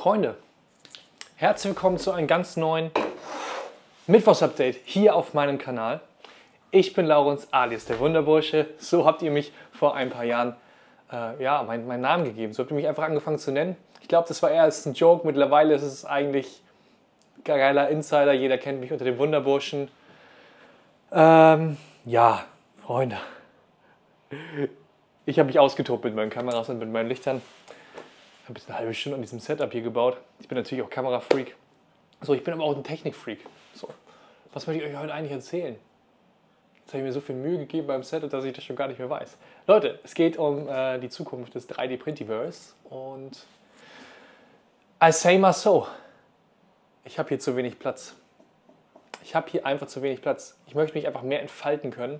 Freunde, herzlich willkommen zu einem ganz neuen Mittwochs-Update hier auf meinem Kanal. Ich bin Laurens alias der Wunderbursche, so habt ihr mich vor ein paar Jahren meinen Namen gegeben, so habt ihr mich einfach angefangen zu nennen. Ich glaube, das war erst ein Joke, mittlerweile ist es eigentlich ein geiler Insider, jeder kennt mich unter dem Wunderburschen. Ja, Freunde, ich habe mich ausgetobt mit meinen Kameras und mit meinen Lichtern. Ich habe jetzt eine halbe Stunde an diesem Setup hier gebaut. Ich bin natürlich auch Kamerafreak. So, ich bin aber auch ein Technikfreak. So, was möchte ich euch heute eigentlich erzählen? Jetzt habe ich mir so viel Mühe gegeben beim Setup, dass ich das schon gar nicht mehr weiß. Leute, es geht um die Zukunft des 3D-Printiverse und I say mal so, ich habe hier zu wenig Platz. Ich habe hier einfach zu wenig Platz. Ich möchte mich einfach mehr entfalten können.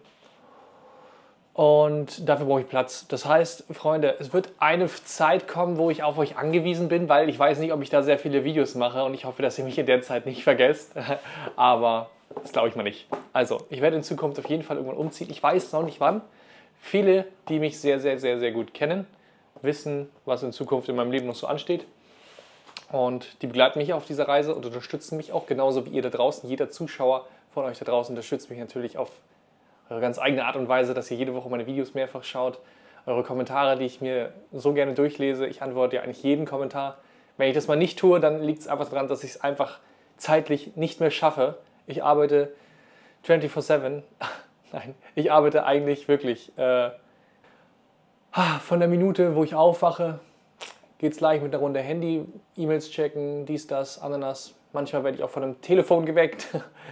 Und dafür brauche ich Platz. Das heißt, Freunde, es wird eine Zeit kommen, wo ich auf euch angewiesen bin, weil ich weiß nicht, ob ich da sehr viele Videos mache und ich hoffe, dass ihr mich in der Zeit nicht vergesst. Aber das glaube ich mal nicht. Also, ich werde in Zukunft auf jeden Fall irgendwann umziehen. Ich weiß noch nicht wann. Viele, die mich sehr, sehr, sehr, sehr gut kennen, wissen, was in Zukunft in meinem Leben noch so ansteht. Und die begleiten mich auf dieser Reise und unterstützen mich auch, genauso wie ihr da draußen. Jeder Zuschauer von euch da draußen unterstützt mich natürlich auf eure ganz eigene Art und Weise, dass ihr jede Woche meine Videos mehrfach schaut. Eure Kommentare, die ich mir so gerne durchlese. Ich antworte ja eigentlich jeden Kommentar. Wenn ich das mal nicht tue, dann liegt es einfach daran, dass ich es einfach zeitlich nicht mehr schaffe. Ich arbeite 24/7. Nein, ich arbeite eigentlich wirklich von der Minute, wo ich aufwache, geht es gleich mit einer Runde Handy, E-Mails checken, dies, das, Ananas. Manchmal werde ich auch von einem Telefon geweckt,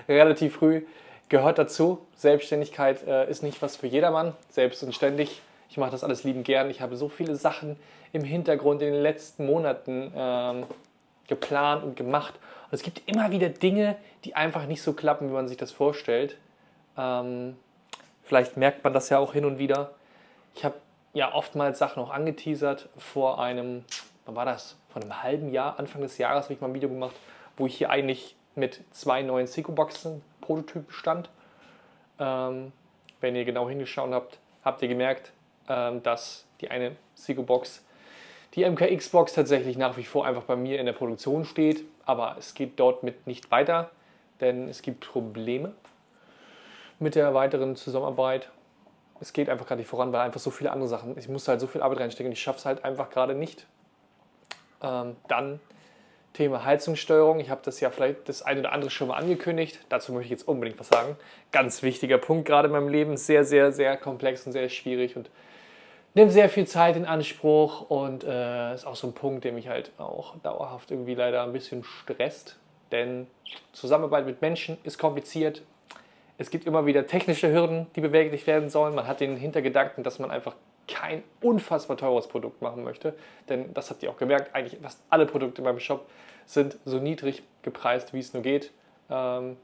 relativ früh. Gehört dazu. Selbstständigkeit ist nicht was für jedermann, selbst und ständig. Ich mache das alles liebend gern. Ich habe so viele Sachen im Hintergrund in den letzten Monaten geplant und gemacht. Und es gibt immer wieder Dinge, die einfach nicht so klappen, wie man sich das vorstellt. Vielleicht merkt man das ja auch hin und wieder. Ich habe ja oftmals Sachen auch angeteasert vor einem, wann war das? Vor einem halben Jahr, Anfang des Jahres habe ich mal ein Video gemacht, wo ich hier eigentlich mit 2 neuen Seiko-Boxen Prototypen stand. Wenn ihr genau hingeschaut habt, habt ihr gemerkt, dass die eine Seiko-Box, die MKX-Box, tatsächlich nach wie vor einfach bei mir in der Produktion steht. Aber es geht dort mit nicht weiter, denn es gibt Probleme mit der weiteren Zusammenarbeit. Es geht einfach gerade nicht voran, weil einfach so viele andere Sachen, ich muss halt so viel Arbeit reinstecken und ich schaffe es halt einfach gerade nicht. Dann Thema Heizungssteuerung. Ich habe das ja vielleicht das eine oder andere schon mal angekündigt. Dazu möchte ich jetzt unbedingt was sagen. Ganz wichtiger Punkt gerade in meinem Leben. Sehr, sehr, sehr komplex und sehr schwierig und nimmt sehr viel Zeit in Anspruch und ist auch so ein Punkt, der mich halt auch dauerhaft irgendwie leider ein bisschen stresst. Denn Zusammenarbeit mit Menschen ist kompliziert. Es gibt immer wieder technische Hürden, die bewältigt werden sollen. Man hat den Hintergedanken, dass man einfach kein unfassbar teures Produkt machen möchte. Denn das habt ihr auch gemerkt, eigentlich fast alle Produkte in meinem Shop sind so niedrig gepreist, wie es nur geht. Irgendwo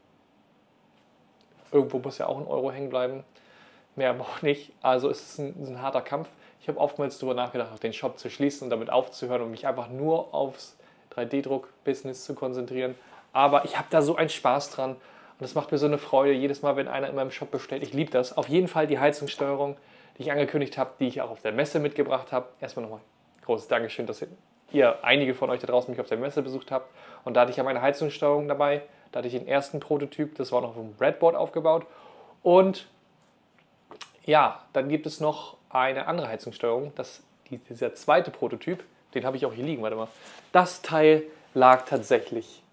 muss ja auch ein Euro hängen bleiben. Mehr aber auch nicht. Also es ist ein harter Kampf. Ich habe oftmals darüber nachgedacht, den Shop zu schließen und damit aufzuhören und mich einfach nur aufs 3D-Druck-Business zu konzentrieren. Aber ich habe da so einen Spaß dran. Und es macht mir so eine Freude, jedes Mal, wenn einer in meinem Shop bestellt. Ich liebe das. Auf jeden Fall die Heizungssteuerung, die ich angekündigt habe, die ich auch auf der Messe mitgebracht habe. Erstmal nochmal großes Dankeschön, dass ihr einige von euch da draußen mich auf der Messe besucht habt. Und da hatte ich ja meine Heizungssteuerung dabei. Da hatte ich den ersten Prototyp, das war noch auf dem Breadboard aufgebaut. Und ja, dann gibt es noch eine andere Heizungssteuerung. Dieser zweite Prototyp, den habe ich auch hier liegen. Warte mal. Das Teil lag tatsächlich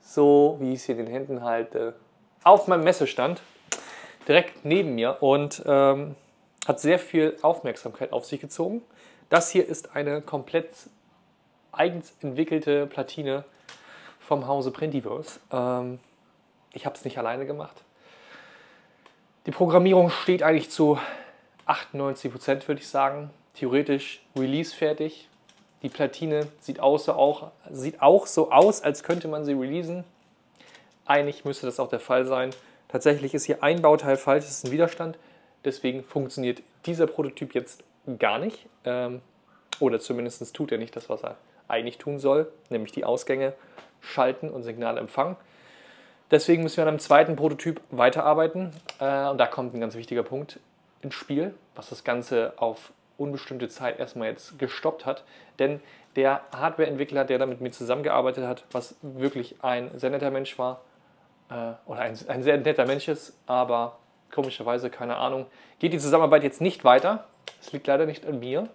so, wie ich es hier in den Händen halte, auf meinem Messestand, direkt neben mir und hat sehr viel Aufmerksamkeit auf sich gezogen. Das hier ist eine komplett eigens entwickelte Platine vom Hause Printiverse. Ich habe es nicht alleine gemacht. Die Programmierung steht eigentlich zu 98%, würde ich sagen. Theoretisch Release fertig. Die Platine sieht auch so aus, als könnte man sie releasen. Eigentlich müsste das auch der Fall sein. Tatsächlich ist hier ein Bauteil falsch, das ist ein Widerstand. Deswegen funktioniert dieser Prototyp jetzt gar nicht. Oder zumindest tut er nicht das, was er eigentlich tun soll, nämlich die Ausgänge schalten und Signale empfangen. Deswegen müssen wir an einem zweiten Prototyp weiterarbeiten. Und da kommt ein ganz wichtiger Punkt ins Spiel, was das Ganze auf unbestimmte Zeit erstmal jetzt gestoppt hat. Denn der Hardware-Entwickler, der da mit mir zusammengearbeitet hat, was wirklich ein sehr netter Mensch war, oder ein sehr netter Mensch ist, aber komischerweise, keine Ahnung, geht die Zusammenarbeit jetzt nicht weiter. Es liegt leider nicht an mir.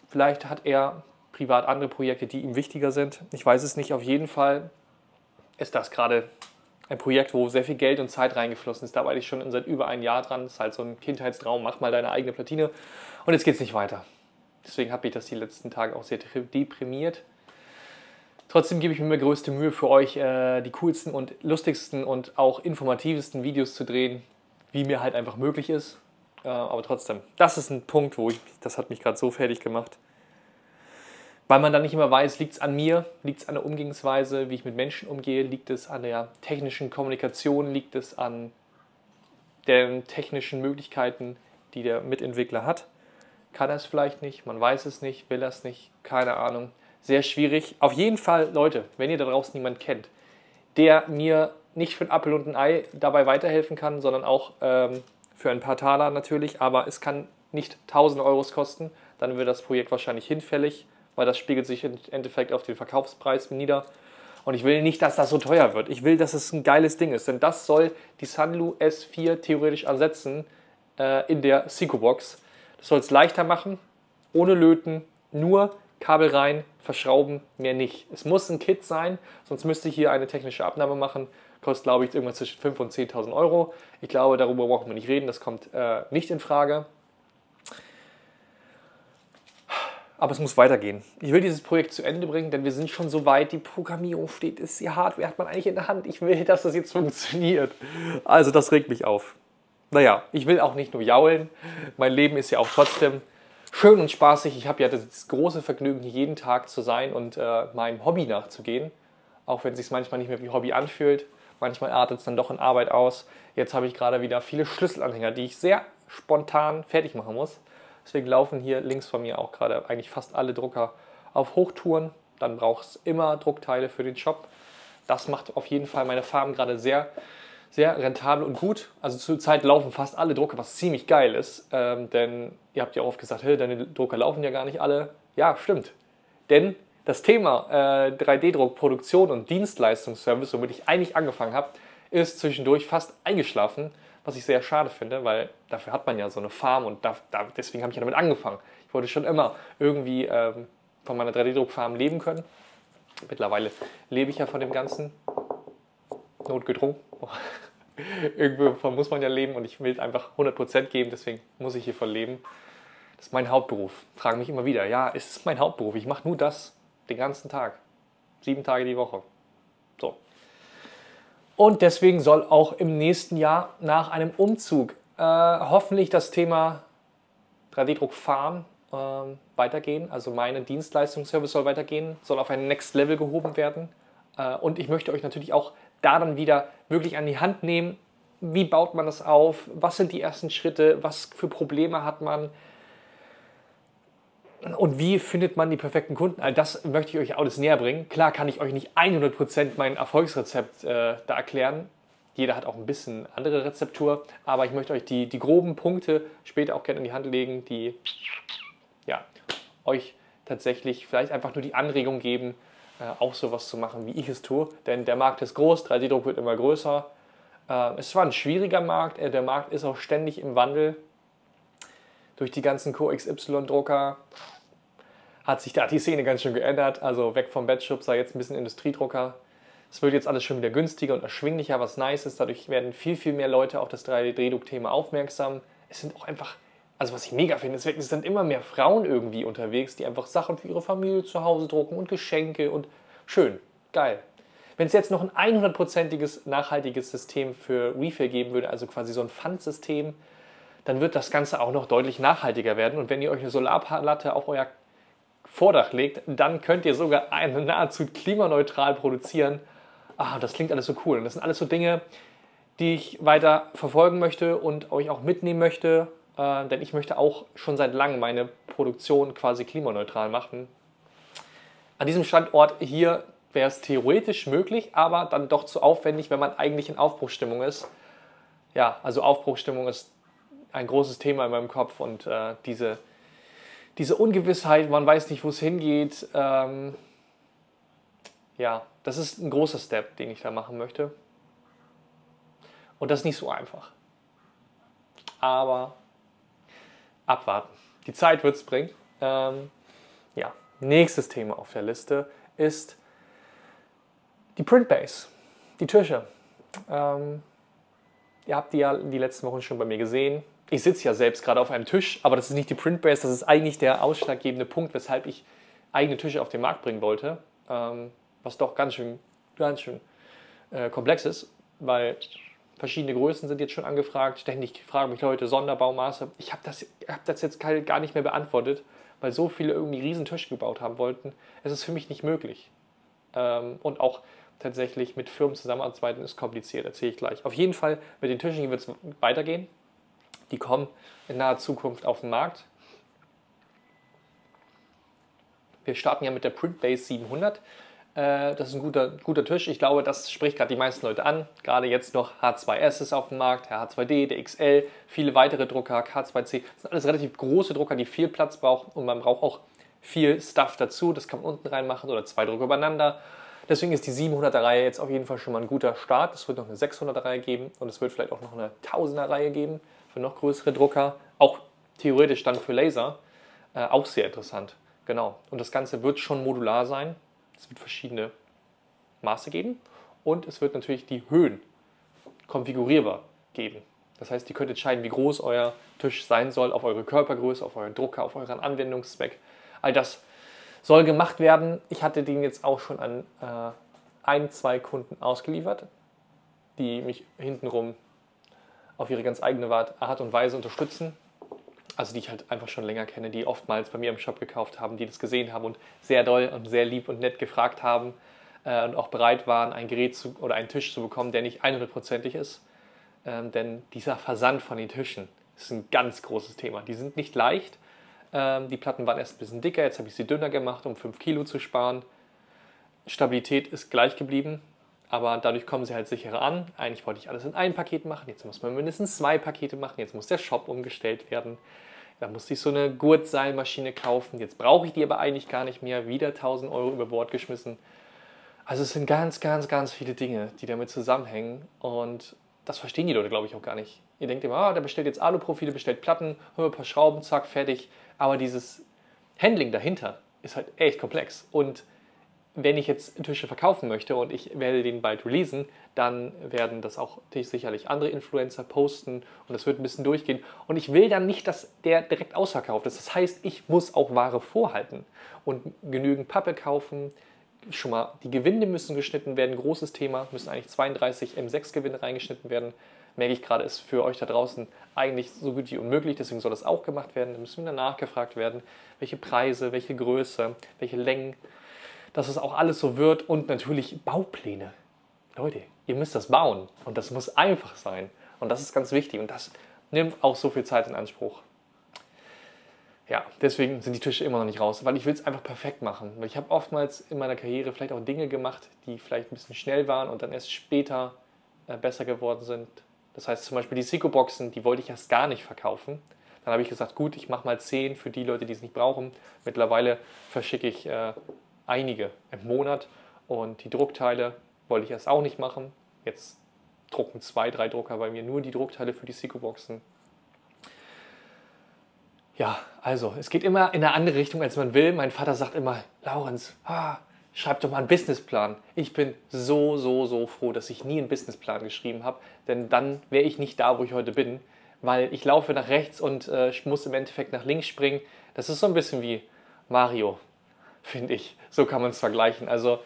Vielleicht hat er privat andere Projekte, die ihm wichtiger sind. Ich weiß es nicht. Auf jeden Fall ist das gerade ein Projekt, wo sehr viel Geld und Zeit reingeflossen ist. Da arbeite ich schon seit über ein Jahr dran. Das ist halt so ein Kindheitstraum. Mach mal deine eigene Platine. Und jetzt geht es nicht weiter. Deswegen habe ich das die letzten Tage auch sehr deprimiert. Trotzdem gebe ich mir größte Mühe für euch, die coolsten und lustigsten und auch informativsten Videos zu drehen, wie mir halt einfach möglich ist. Aber trotzdem, das ist ein Punkt, das hat mich gerade so fertig gemacht. Weil man dann nicht immer weiß, liegt es an mir, liegt es an der Umgehensweise, wie ich mit Menschen umgehe, liegt es an der technischen Kommunikation, liegt es an den technischen Möglichkeiten, die der Mitentwickler hat. Kann er es vielleicht nicht, man weiß es nicht, will er es nicht, keine Ahnung. Sehr schwierig. Auf jeden Fall, Leute, wenn ihr da draußen niemanden kennt, der mir nicht für ein Apfel und ein Ei dabei weiterhelfen kann, sondern auch für ein paar Taler natürlich, aber es kann nicht 1000 Euros kosten, dann wird das Projekt wahrscheinlich hinfällig, weil das spiegelt sich im Endeffekt auf den Verkaufspreis nieder. Und ich will nicht, dass das so teuer wird. Ich will, dass es ein geiles Ding ist, denn das soll die Sunlu S4 theoretisch ersetzen in der SiCoBox. Das soll es leichter machen, ohne Löten, nur Kabel rein, verschrauben, mehr nicht. Es muss ein Kit sein, sonst müsste ich hier eine technische Abnahme machen. Kostet, glaube ich, irgendwas zwischen 5.000 und 10.000 Euro. Ich glaube, darüber brauchen wir nicht reden, das kommt nicht in Frage. Aber es muss weitergehen. Ich will dieses Projekt zu Ende bringen, denn wir sind schon so weit, die Programmierung steht, ist die Hardware, hat man eigentlich in der Hand. Ich will, dass das jetzt funktioniert. Also das regt mich auf. Naja, ich will auch nicht nur jaulen. Mein Leben ist ja auch trotzdem schön und spaßig. Ich habe ja das große Vergnügen, hier jeden Tag zu sein und meinem Hobby nachzugehen. Auch wenn es sich manchmal nicht mehr wie Hobby anfühlt. Manchmal artet es dann doch in Arbeit aus. Jetzt habe ich gerade wieder viele Schlüsselanhänger, die ich sehr spontan fertig machen muss. Deswegen laufen hier links von mir auch gerade eigentlich fast alle Drucker auf Hochtouren. Dann braucht es immer Druckteile für den Shop. Das macht auf jeden Fall meine Farm gerade sehr, sehr rentabel und gut. Also zurzeit laufen fast alle Drucker, was ziemlich geil ist. Denn ihr habt ja auch oft gesagt, hey, deine Drucker laufen ja gar nicht alle. Ja, stimmt. Denn das Thema 3D-Druck, Produktion und Dienstleistungsservice, womit ich eigentlich angefangen habe, ist zwischendurch fast eingeschlafen, was ich sehr schade finde, weil dafür hat man ja so eine Farm und deswegen habe ich ja damit angefangen. Ich wollte schon immer irgendwie von meiner 3D-Druckfarm leben können. Mittlerweile lebe ich ja von dem Ganzen, notgedrungen. Irgendwann muss man ja leben und ich will einfach 100% geben, deswegen muss ich hiervon leben. Das ist mein Hauptberuf. Fragen mich immer wieder, ja, es ist mein Hauptberuf, ich mache nur das den ganzen Tag, 7 Tage die Woche. So. Und deswegen soll auch im nächsten Jahr nach einem Umzug hoffentlich das Thema 3D-Druck-Farm weitergehen. Also mein Dienstleistungsservice soll weitergehen, soll auf ein Next Level gehoben werden. Und ich möchte euch natürlich auch da dann wieder wirklich an die Hand nehmen. Wie baut man das auf? Was sind die ersten Schritte? Was für Probleme hat man? Und wie findet man die perfekten Kunden? All das möchte ich euch alles näher bringen. Klar kann ich euch nicht 100% mein Erfolgsrezept da erklären. Jeder hat auch ein bisschen andere Rezeptur. Aber ich möchte euch die groben Punkte später auch gerne in die Hand legen, die ja, euch tatsächlich vielleicht einfach nur die Anregung geben, auch sowas zu machen, wie ich es tue. Denn der Markt ist groß, 3D-Druck wird immer größer. Es war ein schwieriger Markt. Der Markt ist auch ständig im Wandel. Durch die ganzen Co-XY-Drucker hat sich da die Szene ganz schön geändert. Also weg vom Batchshop, sei jetzt ein bisschen Industriedrucker. Es wird jetzt alles schon wieder günstiger und erschwinglicher, was nice ist. Dadurch werden viel, viel mehr Leute auf das 3D-Druck-Thema aufmerksam. Es sind auch einfach, also was ich mega finde, es sind immer mehr Frauen irgendwie unterwegs, die einfach Sachen für ihre Familie zu Hause drucken und Geschenke und schön, geil. Wenn es jetzt noch ein 100%iges nachhaltiges System für Refill geben würde, also quasi so ein Pfandsystem, dann wird das Ganze auch noch deutlich nachhaltiger werden. Und wenn ihr euch eine Solarplatte auf euer Vordach legt, dann könnt ihr sogar eine nahezu klimaneutral produzieren. Ah, das klingt alles so cool. Und das sind alles so Dinge, die ich weiter verfolgen möchte und euch auch mitnehmen möchte. Denn ich möchte auch schon seit langem meine Produktion quasi klimaneutral machen. An diesem Standort hier wäre es theoretisch möglich, aber dann doch zu aufwendig, wenn man eigentlich in Aufbruchsstimmung ist. Ja, also Aufbruchsstimmung ist ein großes Thema in meinem Kopf und diese diese Ungewissheit, man weiß nicht, wo es hingeht, ja, das ist ein großer Step, den ich da machen möchte. Und das ist nicht so einfach. Aber abwarten. Die Zeit wird es bringen. Ja, nächstes Thema auf der Liste ist die Printbase, die Tische. Ihr habt die ja die letzten Wochen schon bei mir gesehen. Ich sitze ja selbst gerade auf einem Tisch, aber das ist nicht die Printbase, das ist eigentlich der ausschlaggebende Punkt, weshalb ich eigene Tische auf den Markt bringen wollte. Was doch ganz schön komplex ist, weil verschiedene Größen sind jetzt schon angefragt. Ständig fragen mich Leute Sonderbaumaße. Ich habe das jetzt gar nicht mehr beantwortet, weil so viele irgendwie riesen Tische gebaut haben wollten. Es ist für mich nicht möglich. Und auch tatsächlich mit Firmen zusammenarbeiten ist kompliziert, erzähle ich gleich. Auf jeden Fall mit den Tischen wird es weitergehen. Die kommen in naher Zukunft auf den Markt. Wir starten ja mit der Printbase 700. Das ist ein guter Tisch. Ich glaube, das spricht gerade die meisten Leute an. Gerade jetzt noch H2S ist auf dem Markt, der H2D, der XL, viele weitere Drucker, K2C. Das sind alles relativ große Drucker, die viel Platz brauchen und man braucht auch viel Stuff dazu. Das kann man unten reinmachen oder 2 Drucker übereinander. Deswegen ist die 700er Reihe jetzt auf jeden Fall schon mal ein guter Start. Es wird noch eine 600er Reihe geben und es wird vielleicht auch noch eine 1000er Reihe geben für noch größere Drucker. Auch theoretisch dann für Laser. Auch sehr interessant. Genau. Und das Ganze wird schon modular sein. Es wird verschiedene Maße geben und es wird natürlich die Höhen konfigurierbar geben. Das heißt, ihr könnt entscheiden, wie groß euer Tisch sein soll, auf eure Körpergröße, auf euren Drucker, auf euren Anwendungszweck. All das soll gemacht werden. Ich hatte den jetzt auch schon an 2 Kunden ausgeliefert, die mich hintenrum auf ihre ganz eigene Art und Weise unterstützen. Also die ich halt einfach schon länger kenne, die oftmals bei mir im Shop gekauft haben, die das gesehen haben und sehr doll und sehr lieb und nett gefragt haben und auch bereit waren, ein Gerät oder einen Tisch zu bekommen, der nicht 100%ig ist. Denn dieser Versand von den Tischen ist ein ganz großes Thema. Die sind nicht leicht. Die Platten waren erst ein bisschen dicker, jetzt habe ich sie dünner gemacht, um 5 Kilo zu sparen. Stabilität ist gleich geblieben, aber dadurch kommen sie halt sicherer an. Eigentlich wollte ich alles in einem Paket machen, jetzt muss man mindestens 2 Pakete machen, jetzt muss der Shop umgestellt werden. Da musste ich so eine Gurtseilmaschine kaufen, jetzt brauche ich die aber eigentlich gar nicht mehr, wieder 1000 Euro über Bord geschmissen. Also es sind ganz viele Dinge, die damit zusammenhängen und das verstehen die Leute, glaube ich, auch gar nicht. Ihr denkt immer, der bestellt jetzt Aluprofile, bestellt Platten, ein paar Schrauben, zack, fertig. Aber dieses Handling dahinter ist halt echt komplex. Und wenn ich jetzt Tische verkaufen möchte und ich werde den bald releasen, dann werden das auch sicherlich andere Influencer posten und das wird ein bisschen durchgehen. Und ich will dann nicht, dass der direkt ausverkauft ist. Das heißt, ich muss auch Ware vorhalten und genügend Pappe kaufen. Schon mal, die Gewinde müssen geschnitten werden, großes Thema, müssen eigentlich 32 M6 Gewinde reingeschnitten werden. Merke ich gerade, ist für euch da draußen eigentlich so gut wie unmöglich, deswegen soll das auch gemacht werden. Da müssen wieder nachgefragt werden, welche Preise, welche Größe, welche Längen, dass es auch alles so wird und natürlich Baupläne. Leute, ihr müsst das bauen und das muss einfach sein und das ist ganz wichtig und das nimmt auch so viel Zeit in Anspruch. Ja, deswegen sind die Tische immer noch nicht raus, weil ich will es einfach perfekt machen. Weil ich habe oftmals in meiner Karriere vielleicht auch Dinge gemacht, die vielleicht ein bisschen schnell waren und dann erst später besser geworden sind. Das heißt zum Beispiel die Seiko-Boxen, die wollte ich erst gar nicht verkaufen. Dann habe ich gesagt, gut, ich mache mal 10 für die Leute, die es nicht brauchen. Mittlerweile verschicke ich einige im Monat und die Druckteile wollte ich erst auch nicht machen. Jetzt drucken 2, 3 Drucker bei mir nur die Druckteile für die Seiko-Boxen. Ja, also es geht immer in eine andere Richtung, als man will. Mein Vater sagt immer, Laurenz, schreib doch mal einen Businessplan. Ich bin so froh, dass ich nie einen Businessplan geschrieben habe, denn dann wäre ich nicht da, wo ich heute bin, weil ich laufe nach rechts und ich muss im Endeffekt nach links springen. Das ist so ein bisschen wie Mario, finde ich. So kann man es vergleichen. Also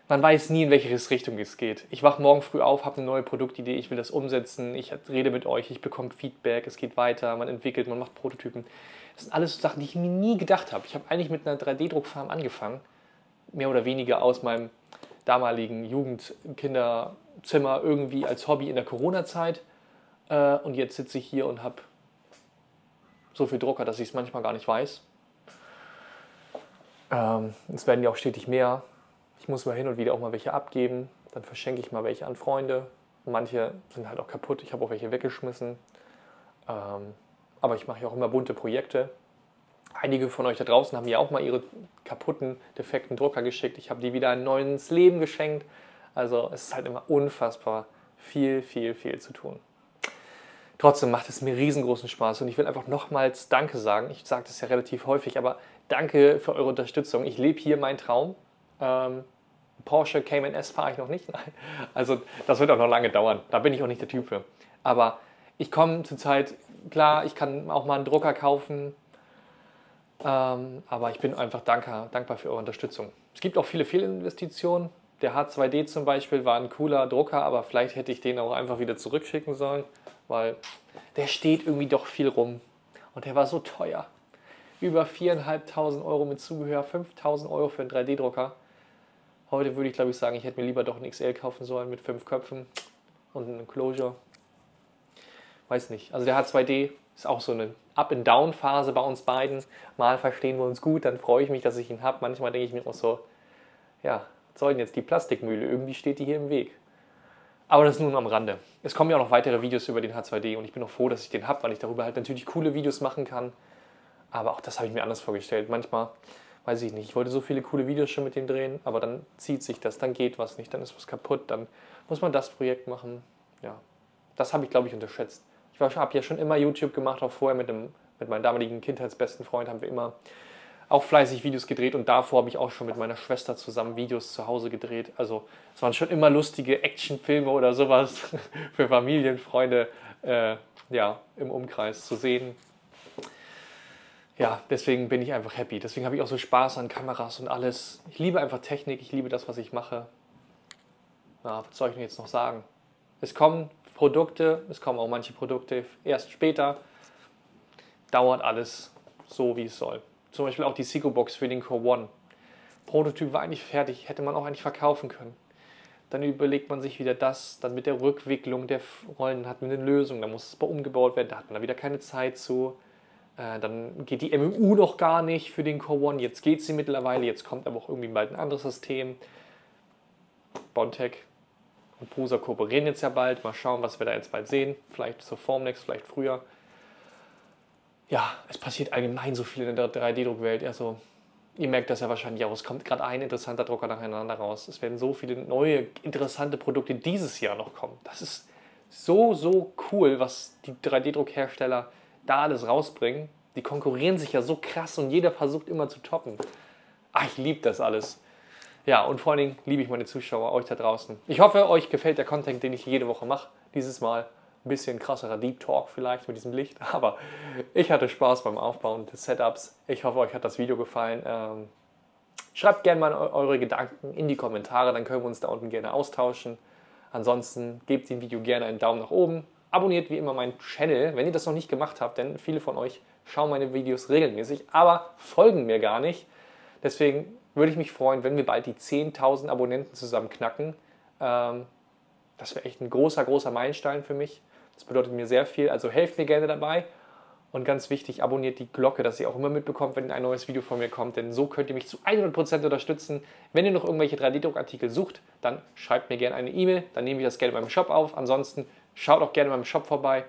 man weiß nie, in welche Richtung es geht. Ich wache morgen früh auf, habe eine neue Produktidee, ich will das umsetzen, ich rede mit euch, ich bekomme Feedback, es geht weiter, man entwickelt, man macht Prototypen. Das sind alles Sachen, die ich mir nie gedacht habe. Ich habe eigentlich mit einer 3D-Druckfarm angefangen, mehr oder weniger aus meinem damaligen Jugendkinderzimmer irgendwie als Hobby in der Corona-Zeit. Und jetzt sitze ich hier und habe so viel Drucker, dass ich es manchmal gar nicht weiß. Es werden ja auch stetig mehr. Ich muss mal hin und wieder auch mal welche abgeben. Dann verschenke ich mal welche an Freunde. Manche sind halt auch kaputt. Ich habe auch welche weggeschmissen. Aber ich mache ja auch immer bunte Projekte. Einige von euch da draußen haben mir auch mal ihre kaputten, defekten Drucker geschickt. Ich habe die wieder ein neues Leben geschenkt. Also es ist halt immer unfassbar viel zu tun. Trotzdem macht es mir riesengroßen Spaß und ich will einfach nochmals Danke sagen. Ich sage das ja relativ häufig, aber danke für eure Unterstützung. Ich lebe hier meinen Traum. Porsche Cayman S fahre ich noch nicht. Nein. Also das wird auch noch lange dauern. Da bin ich auch nicht der Typ für. Aber ich komme zurzeit, klar, ich kann auch mal einen Drucker kaufen. Aber ich bin einfach dankbar für eure Unterstützung. Es gibt auch viele Fehlinvestitionen. Der H2D zum Beispiel war ein cooler Drucker, aber vielleicht hätte ich den auch einfach wieder zurückschicken sollen, weil der steht irgendwie doch viel rum. Und der war so teuer. Über 4.500 Euro mit Zubehör, 5.000 Euro für einen 3D-Drucker. Heute würde ich, glaube ich, sagen, ich hätte mir lieber doch einen XL kaufen sollen mit 5 Köpfen und einem Closure. Weiß nicht. Also der H2D ist auch so eine Up-and-Down-Phase bei uns beiden. Mal verstehen wir uns gut, dann freue ich mich, dass ich ihn habe. Manchmal denke ich mir auch so, ja, was soll denn jetzt die Plastikmühle? Irgendwie steht die hier im Weg. Aber das ist nun am Rande. Es kommen ja auch noch weitere Videos über den H2D und ich bin auch froh, dass ich den habe, weil ich darüber halt natürlich coole Videos machen kann. Aber auch das habe ich mir anders vorgestellt. Manchmal, weiß ich nicht, ich wollte so viele coole Videos schon mit dem drehen, aber dann zieht sich das, dann geht was nicht, dann ist was kaputt, dann muss man das Projekt machen. Ja, das habe ich, glaube ich, unterschätzt. Ich habe ja schon immer YouTube gemacht, auch vorher mit meinem damaligen Kindheitsbesten Freund haben wir immer auch fleißig Videos gedreht und davor habe ich auch schon mit meiner Schwester zusammen Videos zu Hause gedreht. Also es waren schon immer lustige Actionfilme oder sowas für Familienfreunde ja, im Umkreis zu sehen. Ja, deswegen bin ich einfach happy. Deswegen habe ich auch so Spaß an Kameras und alles. Ich liebe einfach Technik, ich liebe das, was ich mache. Na, was soll ich denn jetzt noch sagen? Es kommen Produkte, es kommen auch manche Produkte erst später. Dauert alles so, wie es soll. Zum Beispiel auch die Segobox für den Core One. Prototyp war eigentlich fertig, hätte man auch eigentlich verkaufen können. Dann überlegt man sich wieder das, dann mit der Rückwicklung der Rollen hat man eine Lösung, dann muss es mal umgebaut werden, da hat man da wieder keine Zeit zu. Dann geht die MMU noch gar nicht für den Core One, jetzt geht sie mittlerweile, jetzt kommt aber auch irgendwie bald ein anderes System. Bondtech und Prusa kooperieren jetzt ja bald, mal schauen, was wir da jetzt bald sehen, vielleicht zur Formnext, vielleicht früher. Ja, es passiert allgemein so viel in der 3D-Druckwelt. Also, ihr merkt das ja wahrscheinlich auch. Es kommt gerade ein interessanter Drucker nacheinander raus. Es werden so viele neue, interessante Produkte dieses Jahr noch kommen. Das ist so cool, was die 3D-Druckhersteller da alles rausbringen. Die konkurrieren sich ja so krass und jeder versucht immer zu toppen. Ach, ich liebe das alles. Ja, und vor allen Dingen liebe ich meine Zuschauer, euch da draußen. Ich hoffe, euch gefällt der Content, den ich jede Woche mache. Dieses Mal ein bisschen krasserer Deep Talk vielleicht mit diesem Licht, aber ich hatte Spaß beim Aufbauen des Setups. Ich hoffe, euch hat das Video gefallen. Schreibt gerne mal eure Gedanken in die Kommentare, dann können wir uns da unten gerne austauschen. Ansonsten gebt dem Video gerne einen Daumen nach oben. Abonniert wie immer meinen Channel, wenn ihr das noch nicht gemacht habt, denn viele von euch schauen meine Videos regelmäßig, aber folgen mir gar nicht. Deswegen würde ich mich freuen, wenn wir bald die 10.000 Abonnenten zusammen knacken. Das wäre echt ein großer Meilenstein für mich. Das bedeutet mir sehr viel, also helft mir gerne dabei. Und ganz wichtig, abonniert die Glocke, dass ihr auch immer mitbekommt, wenn ein neues Video von mir kommt, denn so könnt ihr mich zu 100% unterstützen. Wenn ihr noch irgendwelche 3D-Druckartikel sucht, dann schreibt mir gerne eine E-Mail, dann nehme ich das gerne in meinem Shop auf. Ansonsten schaut auch gerne in meinem Shop vorbei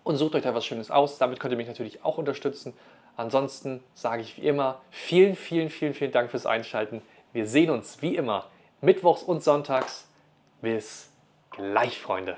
und sucht euch da was Schönes aus. Damit könnt ihr mich natürlich auch unterstützen. Ansonsten sage ich wie immer vielen Dank fürs Einschalten. Wir sehen uns wie immer mittwochs und sonntags. Bis gleich, Freunde.